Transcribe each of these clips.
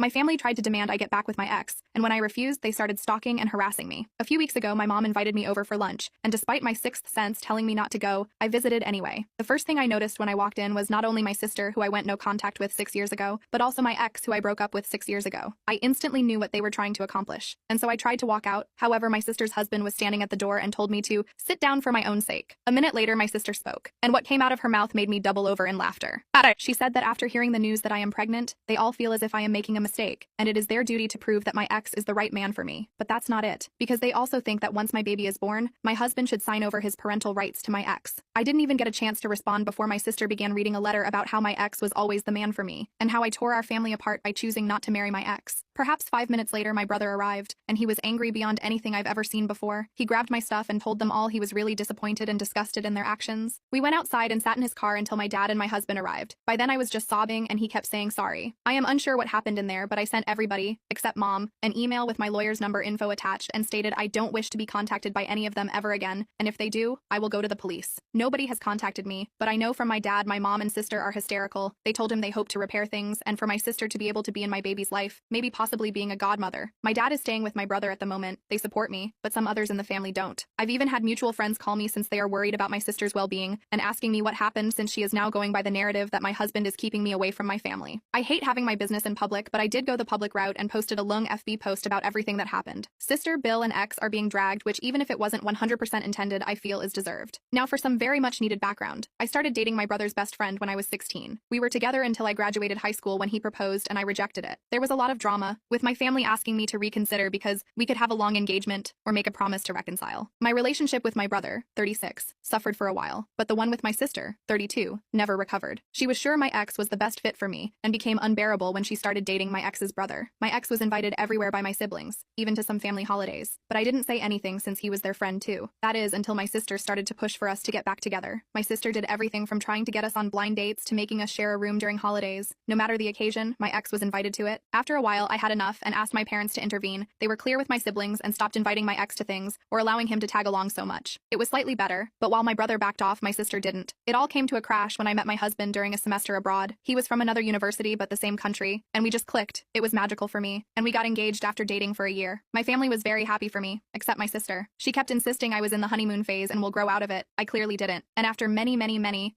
My family tried to demand I get back with my ex, and when I refused, they started stalking and harassing me. A few weeks ago, my mom invited me over for lunch, and despite my sixth sense telling me not to go, I visited anyway. The first thing I noticed when I walked in was not only my sister, who I went no contact with 6 years ago, but also my ex, who I broke up with 6 years ago. I instantly knew what they were trying to accomplish, and so I tried to walk out. However, my sister's husband was standing at the door and told me to sit down for my own sake. A minute later, my sister spoke, and what came out of her mouth made me double over in laughter. She said that after hearing the news that I am pregnant, they all feel as if I am making a mistake, and it is their duty to prove that my ex is the right man for me. But that's not it, because they also think that once my baby is born, my husband should sign over his parental rights to my ex. I didn't even get a chance to respond before my sister began reading a letter about how my ex was always the man for me, and how I tore our family apart by choosing not to marry my ex. Perhaps 5 minutes later, my brother arrived, and he was angry beyond anything I've ever seen before. He grabbed my stuff and told them all he was really disappointed and disgusted in their actions. We went outside and sat in his car until my dad and my husband arrived. By then I was just sobbing, and he kept saying sorry. I am unsure what happened in there, but I sent everybody, except mom, an email with my lawyer's number info attached and stated I don't wish to be contacted by any of them ever again, and if they do, I will go to the police. Nobody has contacted me, but I know from my dad my mom and sister are hysterical. They told him they hope to repair things, and for my sister to be able to be in my baby's life, maybe possibly being a godmother. My dad is staying with my brother at the moment. They support me, but some others in the family don't. I've even had mutual friends call me since they are worried about my sister's well-being and asking me what happened, since she is now going by the narrative that my husband is keeping me away from my family. I hate having my business in public, but I did go the public route and posted a long FB post about everything that happened. Sister, Bill, and ex are being dragged, which even if it wasn't 100% intended, I feel is deserved. Now for some very much needed background. I started dating my brother's best friend when I was 16. We were together until I graduated high school when he proposed and I rejected it. There was a lot of drama, with my family asking me to reconsider because we could have a long engagement or make a promise to reconcile. My relationship with my brother, 36, suffered for a while, but the one with my sister, 32, never recovered. She was sure my ex was the best fit for me and became unbearable when she started dating my ex's brother. My ex was invited everywhere by my siblings, even to some family holidays, but I didn't say anything since he was their friend too. That is, until my sister started to push for us to get back together. My sister did everything from trying to get us on blind dates to making us share a room during holidays. No matter the occasion, my ex was invited to it. After a while, I had enough and asked my parents to intervene. They were clear with my siblings and stopped inviting my ex to things or allowing him to tag along so much. It was slightly better, but while my brother backed off, my sister didn't. It all came to a crash when I met my husband during a semester abroad. He was from another university but the same country, and we just clicked. It was magical for me, and we got engaged after dating for a year. My family was very happy for me, except my sister. She kept insisting I was in the honeymoon phase and will grow out of it. I clearly didn't. And after many,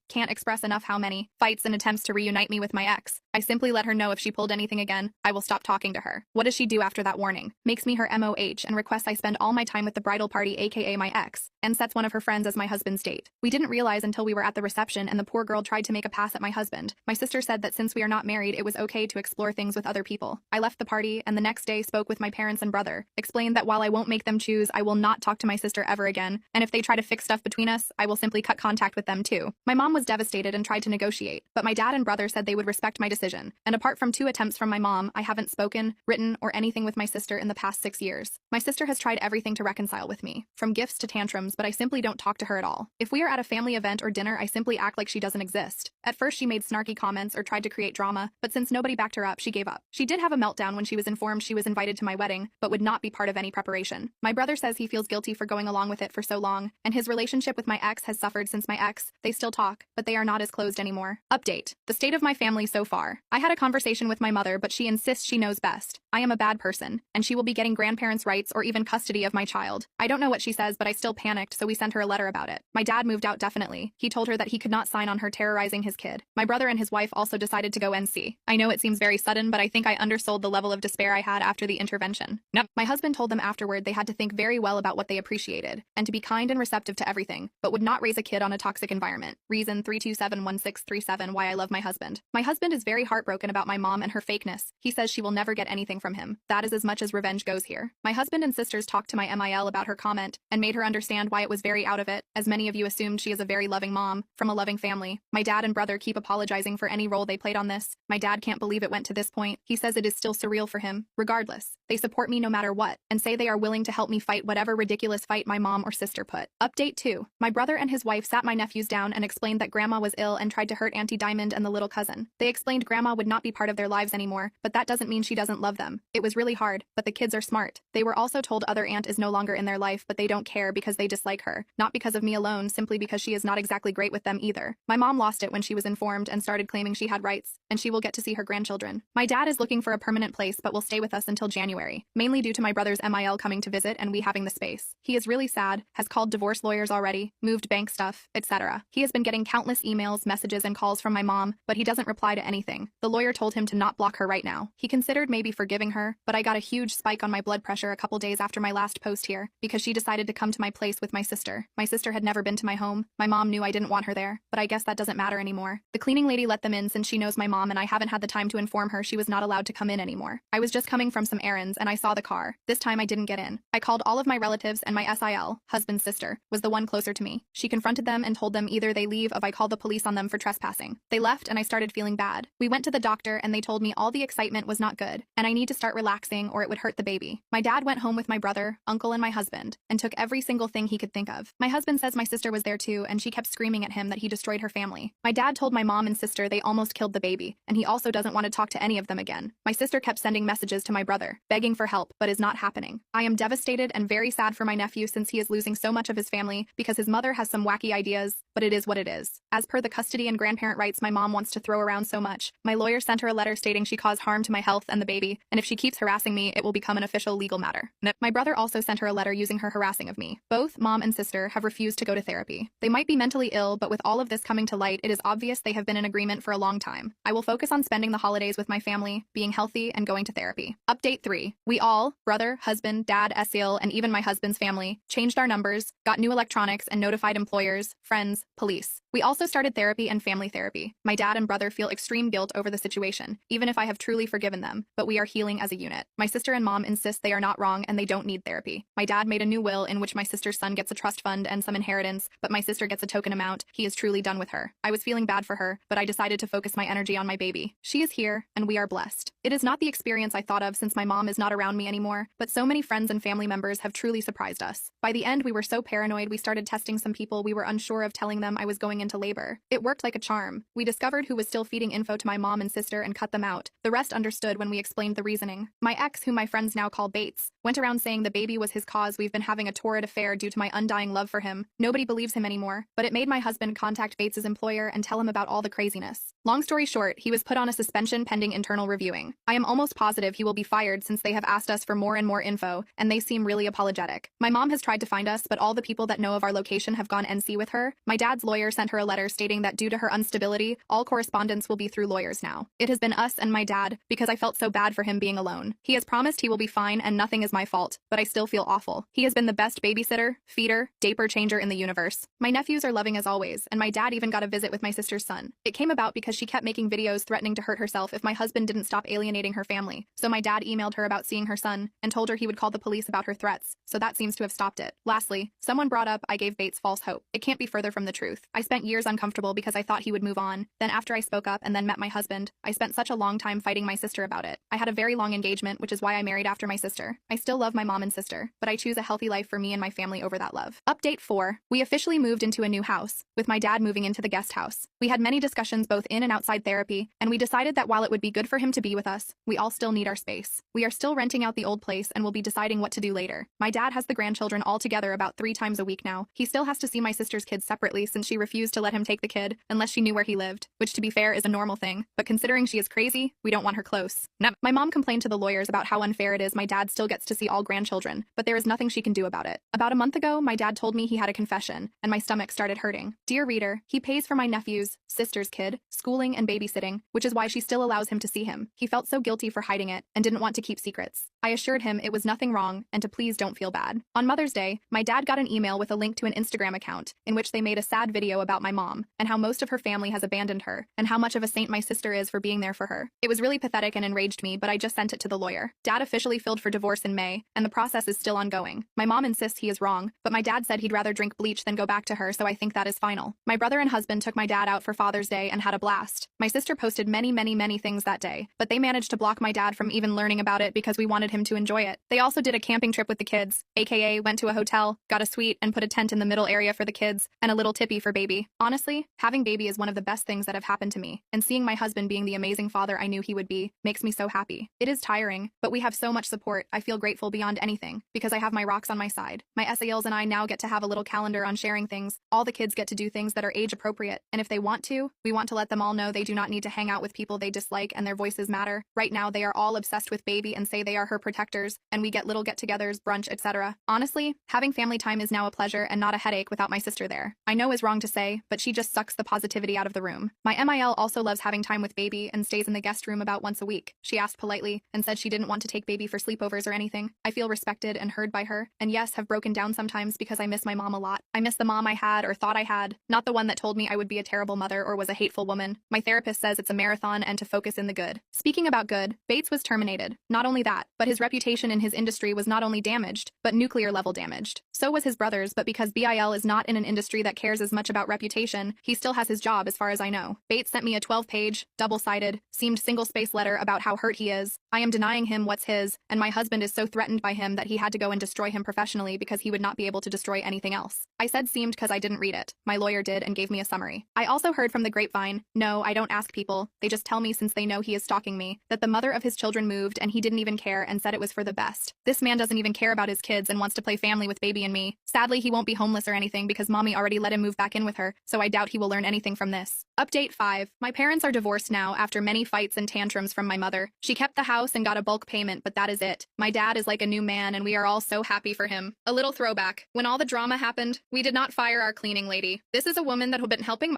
can't express enough how many, fights and attempts to reunite me with my ex, I simply let her know if she pulled anything again, I will stop talking to her. What does she do after that warning? Makes me her MOH and requests I spend all my time with the bridal party, aka my ex, and sets one of her friends as my husband's date. We didn't realize until we were at the reception and the poor girl tried to make a pass at my husband. My sister said that since we are not married, it was okay to explore things with other people. I left the party and the next day spoke with my parents and brother, explained that while I won't make them choose, I will not talk to my sister ever again, and if they try to fix stuff between us, I will simply cut contact with them too. My mom was devastated and tried to negotiate, but my dad and brother said they would respect my decision, and apart from 2 attempts from my mom, I haven't spoken, written, or anything with my sister in the past 6 years. My sister has tried everything to reconcile with me, from gifts to tantrums, but I simply don't talk to her at all. If we are at a family event or dinner, I simply act like she doesn't exist. At first she made snarky comments or tried to create drama, but since nobody backed her up, she gave up. She did have a meltdown when she was informed she was invited to my wedding, but would not be part of any preparation. My brother says he feels guilty for going along with it for so long, and his relationship with my ex has suffered since my ex. They still talk, but they are not as closed anymore. Update: the state of my family so far. I had a conversation with my mother, but she insists she knows best. I am a bad person, and she will be getting grandparents' rights or even custody of my child. I don't know what she says, but I still panicked, so we sent her a letter about it. My dad moved out definitely. He told her that he could not sign on her terrorizing his kid. My brother and his wife also decided to go NC. I know it seems very sudden, but I think I undersold the level of despair I had after the intervention. Nope. My husband told them afterward they had to think very well about what they appreciated, and to be kind and receptive to everything, but would not raise a kid on a toxic environment. Reason 3271637 why I love my husband. My husband is very heartbroken about my mom and her fakeness. He says she will never get anything from him. That is as much as revenge goes here. My husband and sisters talked to my MIL about her comment and made her understand why it was very out of it, as many of you assumed she is a very loving mom, from a loving family. My dad and brother keep apologizing for any role they played on this. My dad can't believe it went to this point. He says it is still surreal for him. Regardless, they support me no matter what, and say they are willing to help me fight whatever ridiculous fight my mom or sister put. Update 2. My brother and his wife sat my nephews down and explained that grandma was ill and tried to hurt Auntie Diamond and the little cousin. They explained grandma would not be part of their lives anymore, but that doesn't mean she doesn't love them. them. It was really hard, but the kids are smart. They were also told other aunt is no longer in their life, but they don't care because they dislike her. Not because of me alone, simply because she is not exactly great with them either. My mom lost it when she was informed and started claiming she had rights, and she will get to see her grandchildren. My dad is looking for a permanent place but will stay with us until January, mainly due to my brother's MIL coming to visit and we having the space. He is really sad, has called divorce lawyers already, moved bank stuff, etc. He has been getting countless emails, messages, and calls from my mom, but he doesn't reply to anything. The lawyer told him to not block her right now. He considered maybe forgiving her, but I got a huge spike on my blood pressure a couple days after my last post here because she decided to come to my place with my sister. My sister had never been to my home. My mom knew I didn't want her there, but I guess that doesn't matter anymore. The cleaning lady let them in since she knows my mom and I haven't had the time to inform her she was not allowed to come in anymore. I was just coming from some errands and I saw the car. This time I didn't get in. I called all of my relatives and my SIL, husband's sister, was the one closer to me. She confronted them and told them either they leave or I call the police on them for trespassing. They left and I started feeling bad. We went to the doctor and they told me all the excitement was not good and I need to start relaxing or it would hurt the baby. My dad went home with my brother, uncle, and my husband and took every single thing he could think of. My husband says my sister was there too and she kept screaming at him that he destroyed her family. My dad told my mom and sister they almost killed the baby and he also doesn't want to talk to any of them again. My sister kept sending messages to my brother, begging for help, but is not happening. I am devastated and very sad for my nephew since he is losing so much of his family because his mother has some wacky ideas, but it is what it is. As per the custody and grandparent rights my mom wants to throw around so much, my lawyer sent her a letter stating she caused harm to my health and the baby, and if she keeps harassing me, it will become an official legal matter. My brother also sent her a letter using her harassing of me. Both mom and sister have refused to go to therapy. They might be mentally ill, but with all of this coming to light, it is obvious they have been in agreement for a long time. I will focus on spending the holidays with my family, being healthy, and going to therapy. Update 3. We all, brother, husband, dad, SEL, and even my husband's family, changed our numbers, got new electronics, and notified employers, friends, police. We also started therapy and family therapy. My dad and brother feel extreme guilt over the situation, even if I have truly forgiven them, but we are healing as a unit. My sister and mom insist they are not wrong and they don't need therapy. My dad made a new will in which my sister's son gets a trust fund and some inheritance, but my sister gets a token amount. He is truly done with her. I was feeling bad for her, but I decided to focus my energy on my baby. She is here, and we are blessed. It is not the experience I thought of since my mom is not around me anymore, but so many friends and family members have truly surprised us. By the end, we were so paranoid we started testing some people we were unsure of, telling them I was going into labor. It worked like a charm. We discovered who was still feeding info to my mom and sister and cut them out. The rest understood when we explained the reasoning. My ex, whom my friends now call Bates, went around saying the baby was his cause. We've been having a torrid affair due to my undying love for him. Nobody believes him anymore, but it made my husband contact Bates's employer and tell him about all the craziness. Long story short, he was put on a suspension pending internal reviewing. I am almost positive he will be fired since they have asked us for more and more info, and they seem really apologetic. My mom has tried to find us, but all the people that know of our location have gone NC with her. My dad's lawyer sent her a letter stating that due to her instability, all correspondence will be through lawyers now. It has been us and my dad, because I felt so bad for him being alone. He has promised he will be fine and nothing is my fault, but I still feel awful. He has been the best babysitter, feeder, diaper changer in the universe. My nephews are loving as always, and my dad even got a visit with my sister's son. It came about because she kept making videos threatening to hurt herself if my husband didn't stop alienating her family. So my dad emailed her about seeing her son and told her he would call the police about her threats, so that seems to have stopped it. Lastly, someone brought up I gave Bates false hope. It can't be further from the truth. I spent years uncomfortable because I thought he would move on. Then after I spoke up and then met my husband, I spent such a long time fighting my sister about it. I had a very long engagement, which is why I married after my sister. I still love my mom and sister, but I choose a healthy life for me and my family over that love. Update 4. We officially moved into a new house, with my dad moving into the guest house. We had many discussions both in and outside therapy, and we decided that while it would be good for him to be with us, we all still need our space. We are still renting out the old place and will be deciding what to do later. My dad has the grandchildren all together about 3 times a week now. He still has to see my sister's kids separately since she refused to let him take the kid unless she knew where he lived, which to be fair is a normal thing, but considering she is crazy, we don't want her close. No. My mom complained to the lawyers about how unfair it is my dad still gets to see all grandchildren, but there is nothing she can do about it. About a month ago, my dad told me he had a confession, and my stomach started hurting. Dear reader, he pays for my nephew's, sister's kid, schooling and babysitting, which is why she still allows him to see him. He felt so guilty for hiding it and didn't want to keep secrets. I assured him it was nothing wrong and to please don't feel bad. On Mother's Day, my dad got an email with a link to an Instagram account in which they made a sad video about my mom and how most of her family has abandoned her and how much of a saint my sister is for being there for her. It was really pathetic and enraged me, but I just sent it to the lawyer. Dad officially filed for divorce in May, and the process is still ongoing. My mom insists he is wrong, but my dad said he'd rather drink bleach than go back to her, so I think that is final. My brother and husband took my dad out for Father's Day and had a blast. My sister posted many things that day, but they managed to block my dad from even learning about it because we wanted him him to enjoy it. They also did a camping trip with the kids, aka went to a hotel, got a suite, and put a tent in the middle area for the kids, and a little tippy for baby. Honestly, having baby is one of the best things that have happened to me, and seeing my husband being the amazing father I knew he would be makes me so happy. It is tiring, but we have so much support. I feel grateful beyond anything, because I have my rocks on my side. My SALs and I now get to have a little calendar on sharing things. All the kids get to do things that are age appropriate, and if they want to, we want to let them all know they do not need to hang out with people they dislike and their voices matter. Right now, they are all obsessed with baby and say they are her protectors, and we get little get-togethers, brunch, etc. Honestly, having family time is now a pleasure and not a headache without my sister there. I know is wrong to say, but she just sucks the positivity out of the room. My MIL also loves having time with baby and stays in the guest room about once a week. She asked politely and said she didn't want to take baby for sleepovers or anything. I feel respected and heard by her, and yes, have broken down sometimes because I miss my mom a lot. I miss the mom I had or thought I had, not the one that told me I would be a terrible mother or was a hateful woman. My therapist says it's a marathon and to focus in the good. Speaking about good, Bates was terminated. Not only that, but his reputation in his industry was not only damaged, but nuclear level damaged. So was his brother's, but because BIL is not in an industry that cares as much about reputation, he still has his job as far as I know. Bates sent me a 12-page, double-sided, seamed single-space letter about how hurt he is. I am denying him what's his, and my husband is so threatened by him that he had to go and destroy him professionally because he would not be able to destroy anything else. I said seemed because I didn't read it. My lawyer did and gave me a summary. I also heard from the grapevine, no, I don't ask people, they just tell me since they know he is stalking me, that the mother of his children moved and he didn't even care and said it was for the best. This man doesn't even care about his kids and wants to play family with baby and me. Sadly, he won't be homeless or anything because mommy already let him move back in with her, so I doubt he will learn anything from this. Update 5. My parents are divorced now after many fights and tantrums from my mother. She kept the house and got a bulk payment, but that is it. My dad is like a new man and we are all so happy for him. A little throwback. When all the drama happened, we did not fire our cleaning lady. This is a woman that had been helping my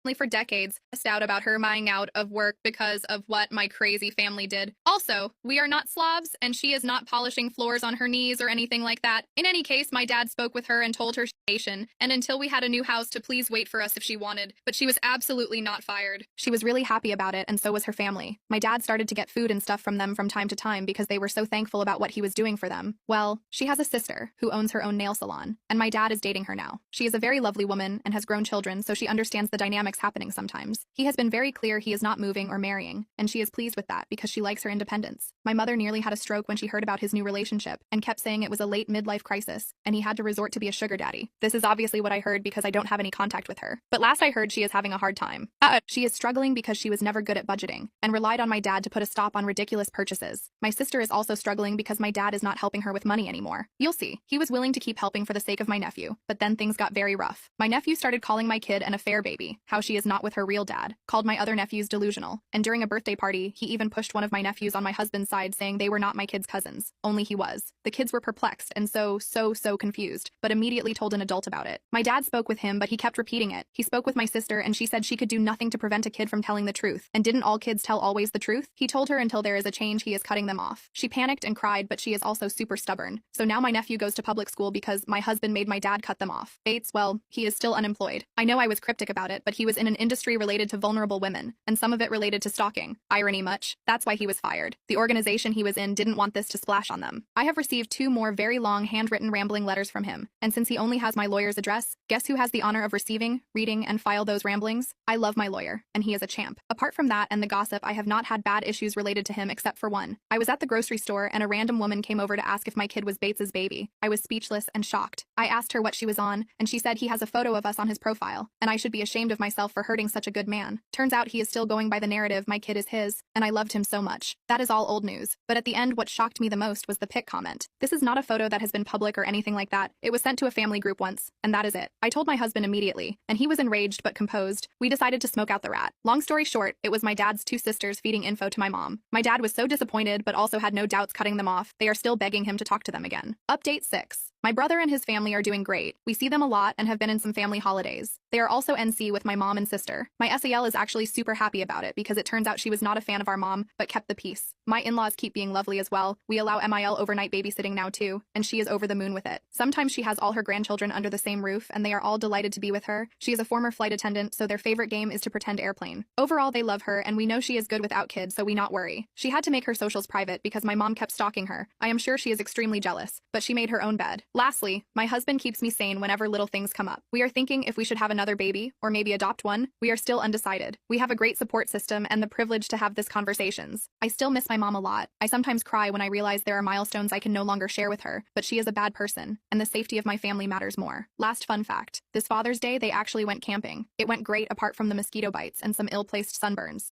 family for decades, stressed out about her buying out of work because of what my crazy family did. Also, we are not Slavs, and she is not polishing floors on her knees or anything like that. In any case, my dad spoke with her and told her station, and until we had a new house to please wait for us if she wanted, but she was absolutely not fired. She was really happy about it, and so was her family. My dad started to get food and stuff from them from time to time because they were so thankful about what he was doing for them. Well, she has a sister who owns her own nail salon, and my dad is dating her now. She is a very lovely woman and has grown children, so she understands the dynamics happening sometimes. He has been very clear he is not moving or marrying, and she is pleased with that because she likes her independence. My mother nearly had a stroke when she heard about his new relationship and kept saying it was a late midlife crisis, and he had to resort to be a sugar daddy. This is obviously what I heard because I don't have any contact with her. But last I heard she is having a hard time. She is struggling because she was never good at budgeting and relied on my dad to put a stop on ridiculous purchases. My sister is also struggling because my dad is not helping her with money anymore. You'll see. He was willing to keep helping for the sake of my nephew, but then things got very rough. My nephew started calling my kid an affair baby, how she is not with her real dad, called my other nephews delusional, and during a birthday party, he even pushed one of my nephews on my husband's side saying they were not my kids' cousins, only he was. The kids were perplexed and so confused, but immediately told an adult about it. My dad spoke with him, but he kept repeating it. He spoke with my sister and she said she could do nothing to prevent a kid from telling the truth. And didn't all kids tell always the truth? He told her until there is a change he is cutting them off. She panicked and cried, but she is also super stubborn. So now my nephew goes to public school because my husband made my dad cut them off. Bates, well, he is still unemployed. I know I was cryptic about it, but he was in an industry related to vulnerable women, and some of it related to stalking. Irony much? That's why he was fired. The organization he was in didn't want this to splash on them. I have received 2 more very long handwritten rambling letters from him, and since he only has my lawyer's address, guess who has the honor of receiving, reading, and file those ramblings? I love my lawyer, and he is a champ. Apart from that and the gossip, I have not had bad issues related to him except for one. I was at the grocery store and a random woman came over to ask if my kid was Bates's baby. I was speechless and shocked. I asked her what she was on, and she said he has a photo of us on his profile, and I should be ashamed of myself for hurting such a good man. Turns out he is still going by the narrative my kid is his, and I loved him so much. That is all old news. But at the end, what shocked me the most was the pic comment. This is not a photo that has been public or anything like that. It was sent to a family group once, and that is it. I told my husband immediately, and he was enraged but composed. We decided to smoke out the rat. Long story short, it was my dad's 2 sisters feeding info to my mom. My dad was so disappointed but also had no doubts cutting them off. They are still begging him to talk to them again. Update 6. My brother and his family are doing great. We see them a lot and have been in some family holidays. They are also NC with my mom and sister. My SAL is actually super happy about it because it turns out she was not a fan of our mom, but kept the peace. My in-laws keep being lovely as well. We allow MIL overnight babysitting now too, and she is over the moon with it. Sometimes she has all her grandchildren under the same roof, and they are all delighted to be with her. She is a former flight attendant, so their favorite game is to pretend airplane. Overall, they love her, and we know she is good without kids, so we not worry. She had to make her socials private because my mom kept stalking her. I am sure she is extremely jealous, but she made her own bed. Lastly, my husband keeps me sane whenever little things come up. We are thinking if we should have another baby, or maybe adopt adopt one, we are still undecided. We have a great support system and the privilege to have these conversations. I still miss my mom a lot. I sometimes cry when I realize there are milestones I can no longer share with her, but she is a bad person, and the safety of my family matters more. Last fun fact. This Father's Day, they actually went camping. It went great apart from the mosquito bites and some ill-placed sunburns.